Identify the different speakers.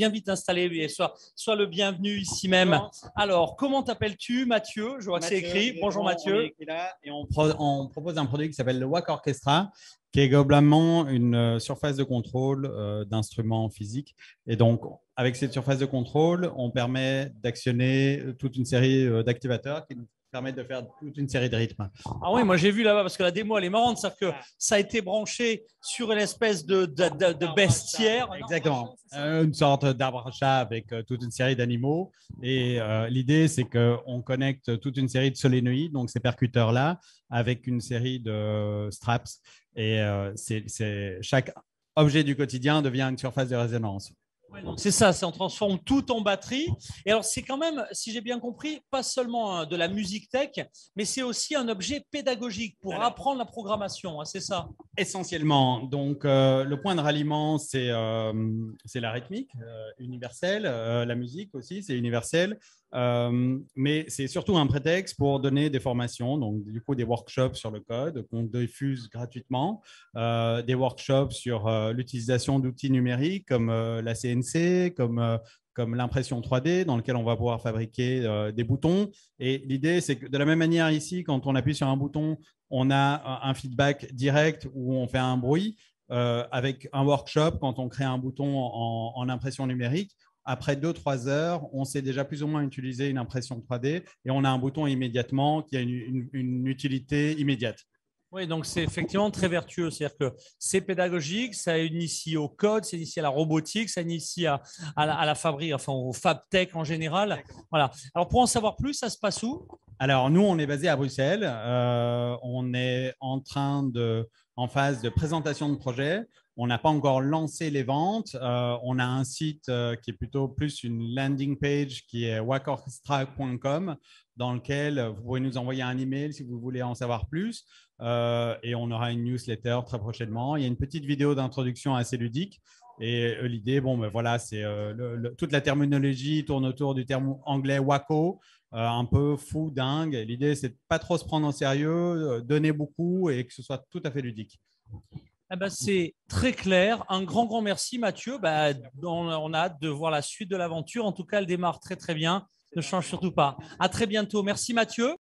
Speaker 1: viens vite t'installer et sois le bienvenu ici même. Alors, comment t'appelles-tu, Mathieu? Je vois que c'est écrit. Bonjour Mathieu.
Speaker 2: Et on propose un produit qui s'appelle le WAC Orchestra, qui est globalement une surface de contrôle d'instruments physiques. Et donc, avec cette surface de contrôle, on permet d'actionner toute une série d'activateurs qui nous permettent de faire toute une série de rythmes.
Speaker 1: Ah oui, moi j'ai vu là-bas parce que la démo elle est marrante, c'est-à-dire que ça a été branché sur une espèce de bestiaire.
Speaker 2: Exactement, une sorte d'arbre à chat avec toute une série d'animaux. Et l'idée, c'est qu'on connecte toute une série de solénoïdes, donc ces percuteurs-là, avec une série de straps. Et chaque objet du quotidien devient une surface de résonance.
Speaker 1: Ouais, donc c'est ça, on transforme tout en batterie. Et alors, c'est quand même, si j'ai bien compris, pas seulement de la musique tech, mais c'est aussi un objet pédagogique pour apprendre la programmation, hein, c'est ça?
Speaker 2: Essentiellement. Donc, le point de ralliement, c'est la rythmique universelle. La musique aussi, c'est universel. Mais c'est surtout un prétexte pour donner des formations, donc du coup des workshops sur le code qu'on diffuse gratuitement, des workshops sur l'utilisation d'outils numériques comme la CNC, comme l'impression 3D dans lequel on va pouvoir fabriquer des boutons. Et l'idée, c'est que de la même manière ici, quand on appuie sur un bouton, on a un feedback direct où on fait un bruit. Avec un workshop, quand on crée un bouton en impression numérique, après 2-3 heures, on sait déjà plus ou moins utiliser une impression 3D et on a un bouton immédiatement qui a une utilité immédiate.
Speaker 1: Oui, donc c'est effectivement très vertueux. C'est-à-dire que c'est pédagogique, ça initie au code, ça initie à la robotique, ça initie à la fabrique, enfin au fab tech en général. Voilà. Alors pour en savoir plus, ça se passe où?
Speaker 2: Alors nous, on est basé à Bruxelles. On est en phase de présentation de projet. On n'a pas encore lancé les ventes. On a un site qui est plutôt plus une landing page qui est wacorchestra.com dans lequel vous pouvez nous envoyer un email si vous voulez en savoir plus. Et on aura une newsletter très prochainement. Il y a une petite vidéo d'introduction assez ludique. Et l'idée, bon, ben voilà, c'est toute la terminologie tourne autour du terme anglais WACO, un peu fou, dingue. L'idée, c'est de pas trop se prendre au sérieux, donner beaucoup et que ce soit tout à fait ludique.
Speaker 1: Eh ben, c'est très clair. Un grand, grand merci, Mathieu. Ben, on a hâte de voir la suite de l'aventure. En tout cas, elle démarre très, très bien. Ne change surtout pas. À très bientôt. Merci, Mathieu.